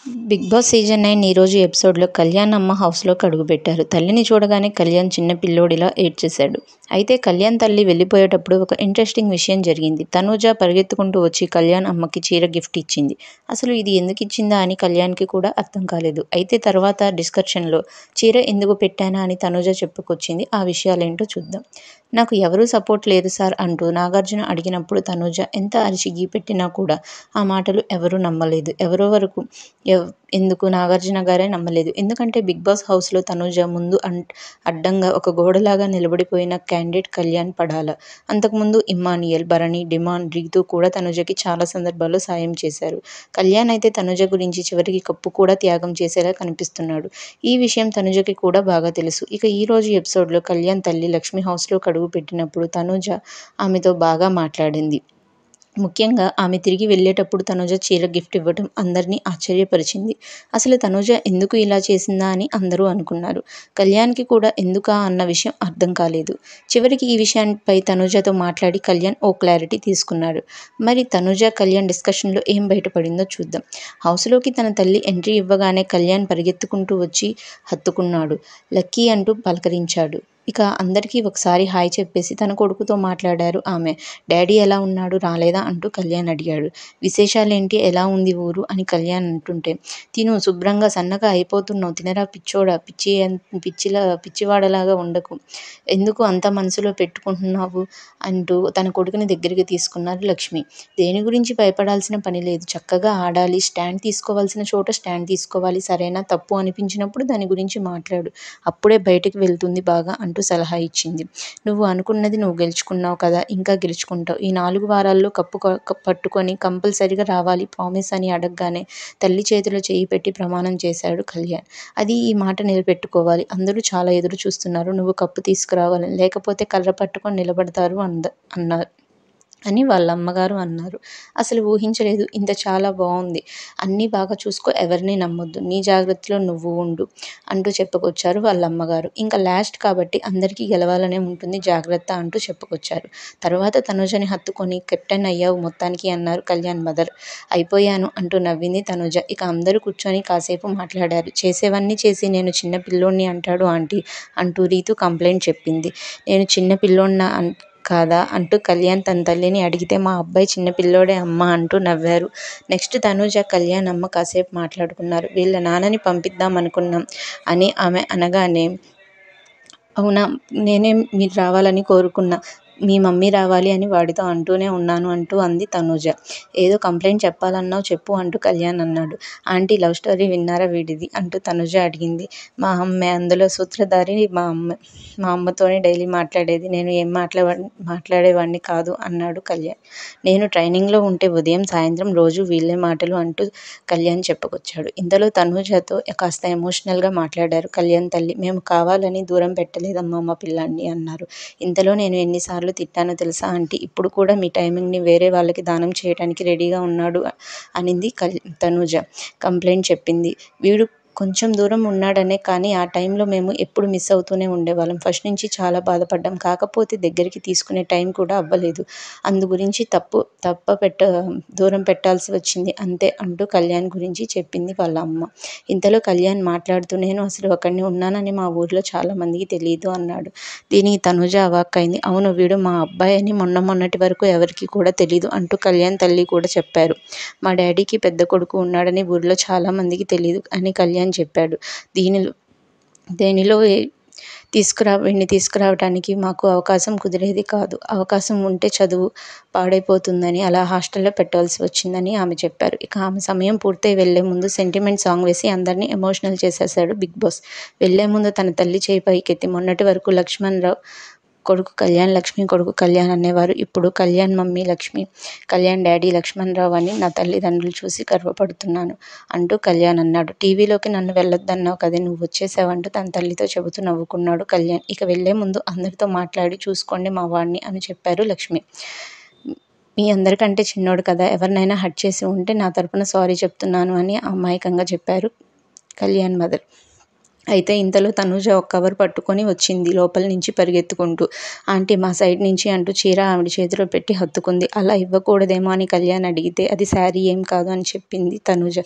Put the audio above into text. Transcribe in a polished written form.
Big boss season 9 ఈరోజు ఎపిసోడ్లో కళ్యాణ్ అమ్మ హౌస్లోకి అడుగుపెట్టారు. తల్లిని చూడగానే కళ్యాణ్ చిన్న పిల్లోడిలా ఏడ్చేశాడు. అయితే కళ్యాణ్ తల్లి వెళ్ళిపోయేటప్పుడు ఒక ఇంట్రెస్టింగ్ విషయం జరిగింది. తనూజ పరిగెత్తుకుంటూ వచ్చి కళ్యాణ్ అమ్మకి చీర గిఫ్ట్ ఇచ్చింది. అసలు ఇది ఎందుకు ఇచ్చిందా అని కళ్యాణ్కి కూడా అర్థం కాలేదు. అయితే తర్వాత డిస్కషన్లో చీర ఎందుకు పెట్టానా అని తనూజ చెప్పుకొచ్చింది. ఆ విషయాలేంటో చూద్దాం. నాకు ఎవరూ సపోర్ట్ లేదు సార్ అంటూ నాగార్జున అడిగినప్పుడు తనూజ ఎంత అరిచి గీపెట్టినా కూడా ఆ మాటలు ఎవరూ నమ్మలేదు. ఎవరో వరకు ఎందుకు నాగార్జున గారే నమ్మలేదు. ఎందుకంటే బిగ్ బాస్ హౌస్లో తనూజ ముందు అడ్డంగా ఒక గోడలాగా నిలబడిపోయిన క్యాండిడేట్ కళ్యాణ్ పడాల. అంతకుముందు ఇమ్మానియల్, భరణి, డిమాండ్, రీతు కూడా తనూజకి చాలా సందర్భాల్లో సాయం చేశారు. కళ్యాణ్ అయితే తనూజ గురించి చివరికి కప్పు కూడా త్యాగం చేసేలా కనిపిస్తున్నాడు. ఈ విషయం తనూజకి కూడా బాగా తెలుసు. ఇక ఈ రోజు ఎపిసోడ్లో కళ్యాణ్ తల్లి లక్ష్మి హౌస్లోకి అడుగు పెట్టినప్పుడు తనూజ ఆమెతో బాగా మాట్లాడింది. ముఖ్యంగా ఆమె తిరిగి వెళ్ళేటప్పుడు తనూజ చీర గిఫ్ట్ ఇవ్వడం అందరినీ ఆశ్చర్యపరిచింది. అసలు తనూజ ఎందుకు ఇలా చేసిందా అని అందరూ అనుకున్నారు. కళ్యాణ్కి కూడా ఎందుకా అన్న విషయం అర్థం కాలేదు. చివరికి ఈ విషయాన్ని తనూజతో మాట్లాడి కళ్యాణ్ ఓ క్లారిటీ తీసుకున్నాడు. మరి తనూజ కళ్యాణ్ డిస్కషన్లో ఏం బయటపడిందో చూద్దాం. హౌస్లోకి తన తల్లి ఎంట్రీ ఇవ్వగానే కళ్యాణ్ పరిగెత్తుకుంటూ వచ్చి హత్తుకున్నాడు. లక్కీ అంటూ పలకరించాడు. ఇక అందరికీ ఒకసారి హాయ్ చెప్పేసి తన కొడుకుతో మాట్లాడారు ఆమె. డాడీ ఎలా ఉన్నాడు, రాలేదా అంటూ కళ్యాణ్ అడిగాడు. విశేషాలేంటి, ఎలా ఉంది ఊరు అని కళ్యాణ్ అంటుంటే, తిను శుభ్రంగా సన్నగా అయిపోతున్నావు, తినరా పిచ్చోడా, పిచ్చివాడలాగా ఉండకు, ఎందుకు అంత మనసులో పెట్టుకుంటున్నావు అంటూ తన కొడుకుని దగ్గరికి తీసుకున్నారు లక్ష్మి. దేని గురించి భయపడాల్సిన పని లేదు, చక్కగా ఆడాలి, స్టాండ్ తీసుకోవాల్సిన చోట స్టాండ్ తీసుకోవాలి, సరేనా, తప్పు అనిపించినప్పుడు దాని గురించి మాట్లాడు, అప్పుడే బయటికి వెళ్తుంది బాగా అంటూ సలహా ఇచ్చింది. నువ్వు అనుకున్నది నువ్వు గెలుచుకున్నావు కదా, ఇంకా గెలుచుకుంటావు, ఈ 4 వారాల్లో కప్పు పట్టుకొని కంపల్సరీగా రావాలి ప్రామిస్ అని అడగగానే తల్లి చేతిలో చేయి పెట్టి ప్రమాణం చేశాడు కళ్యాణ్. అది ఈ మాట నిలబెట్టుకోవాలి, అందరూ చాలా ఎదురు చూస్తున్నారు, నువ్వు కప్పు తీసుకురావాలని, లేకపోతే కర్ర పట్టుకొని నిలబడతారు అన్నారు అని వాళ్ళ అమ్మగారు అన్నారు. అసలు ఊహించలేదు, ఇంత చాలా బాగుంది, అన్నీ బాగా చూసుకో, ఎవరిని నమ్మొద్దు, నీ జాగ్రత్తలో నువ్వు ఉండు అంటూ చెప్పుకొచ్చారు వాళ్ళ అమ్మగారు. ఇంకా లాస్ట్ కాబట్టి అందరికీ గెలవాలనే ఉంటుంది, జాగ్రత్త అంటూ చెప్పుకొచ్చారు. తర్వాత తనూజని హత్తుకొని కెప్టెన్ అయ్యావు మొత్తానికి అన్నారు కళ్యాణ్ మదర్. అయిపోయాను అంటూ నవ్వింది తనూజ. ఇక అందరూ కూర్చొని కాసేపు మాట్లాడారు. చేసేవన్నీ చేసి నేను చిన్న పిల్లోణ్ణి అంటాడు ఆంటీ అంటూ రీతు కంప్లైంట్ చెప్పింది. నేను చిన్న పిల్లోణ్ణా కాదా అంటూ కళ్యాణ్ తన తల్లిని అడిగితే, మా అబ్బాయి చిన్నపిల్లోడే అమ్మ అంటూ నవ్వారు. నెక్స్ట్ తనూజ, కళ్యాణ్ అమ్మ కాసేపు మాట్లాడుకున్నారు. వీళ్ళ నాన్నని పంపిద్దాం అనుకున్నాం అని ఆమె అనగానే, అవునా, నేనే మీరు రావాలని కోరుకున్నా, మీ మమ్మీ రావాలి అని వాడితో అంటూనే ఉన్నాను అంటూ అంది తనూజ. ఏదో కంప్లైంట్ చెప్పాలన్నావు, చెప్పు అంటూ కళ్యాణ్ అన్నాడు. ఆంటీ, లవ్ స్టోరీ విన్నారా వీడిది అంటూ తనూజ అడిగింది. మా అమ్మే, అందులో సూత్రధారి మా అమ్మతోనే డైలీ మాట్లాడేది, నేను ఏం మాట్లాడేవాడిని కాదు అన్నాడు కళ్యాణ్. నేను ట్రైనింగ్లో ఉంటే ఉదయం సాయంత్రం రోజు వీళ్ళే మాటలు అంటూ కళ్యాణ్ చెప్పుకొచ్చాడు. ఇంతలో తనూజతో కాస్త ఎమోషనల్గా మాట్లాడారు కళ్యాణ్ తల్లి. మేము కావాలని దూరం పెట్టలేదమ్మా మా పిల్లాడిని అన్నారు. ఇంతలో నేను ఎన్నిసార్లు తిట్టానో తెలుసా ఆంటీ, ఇప్పుడు కూడా మీ టైమింగ్ని వేరే వాళ్ళకి దానం చేయడానికి రెడీగా ఉన్నాడు అనింది తనూజ. కంప్లైంట్ చెప్పింది. వీడు కొంచెం దూరం ఉన్నాడనే కానీ ఆ టైంలో మేము ఎప్పుడు మిస్ అవుతూనే ఉండేవాళ్ళం, ఫస్ట్ నుంచి చాలా బాధపడ్డాం, కాకపోతే దగ్గరికి తీసుకునే టైం కూడా అవ్వలేదు, అందు గురించి దూరం పెట్టాల్సి వచ్చింది అంతే అంటూ కళ్యాణ్ గురించి చెప్పింది వాళ్ళ అమ్మ. ఇంతలో కళ్యాణ్ మాట్లాడుతూ, నేను అసలు అక్కడిని ఉన్నానని మా ఊర్లో చాలా మందికి తెలియదు అన్నాడు. దీనికి తనూజ అవాక్కైంది. అవును, వీడు మా అబ్బాయి అని మొన్నటి వరకు ఎవరికి కూడా తెలీదు అంటూ కళ్యాణ్ తల్లి కూడా చెప్పారు. మా డాడీకి పెద్ద కొడుకు ఉన్నాడని ఊర్లో చాలా మందికి తెలీదు అని కళ్యాణ్ చెప్పాడు. దేనిలో వీడిని తీసుకురావడానికి మాకు అవకాశం కుదిరేది కాదు, అవకాశం ఉంటే చదువు పాడైపోతుందని అలా హాస్టల్లో పెట్టాల్సి వచ్చిందని ఆమె చెప్పారు. ఇక ఆమె సమయం పూర్తయి వెళ్లే ముందు సెంటిమెంట్ సాంగ్ వేసి అందరినీ ఎమోషనల్ చేసేశాడు బిగ్ బాస్. వెళ్లే ముందు తన తల్లి చేయి పైకెత్తి, మొన్నటి వరకు లక్ష్మణ్ రావు కొడుకు కళ్యాణ్, లక్ష్మి కొడుకు కళ్యాణ్ అనేవారు, ఇప్పుడు కళ్యాణ్ మమ్మీ లక్ష్మి, కళ్యాణ్ డాడీ లక్ష్మణ్ రావు అని నా తల్లిదండ్రులు చూసి గర్వపడుతున్నాను అంటూ కళ్యాణ్ అన్నాడు. టీవీలోకి నన్ను వెళ్ళొద్దన్నావు కదే, నువ్వు వచ్చేసావంటూ తన తల్లితో చెబుతూ నవ్వుకున్నాడు కళ్యాణ్. ఇక వెళ్లే ముందు అందరితో మాట్లాడి చూసుకోండి మా వాడిని అని చెప్పారు లక్ష్మి. మీ అందరికంటే చిన్నోడు కదా, ఎవరినైనా హర్ట్ చేసి ఉంటే నా తరపున సారీ చెప్తున్నాను అని అమాయకంగా చెప్పారు కళ్యాణ్ మదర్. అయితే ఇంతలో తనూజ ఒక కవర్ పట్టుకొని వచ్చింది లోపల నుంచి పరిగెత్తుకుంటూ. ఆంటీ, మా సైడ్ నుంచి అంటూ చీర ఆవిడ చేతిలో పెట్టి హత్తుకుంది. అలా ఇవ్వకూడదేమో అని కళ్యాణ్ అడిగితే, అది శారీ ఏం కాదు అని చెప్పింది తనూజ.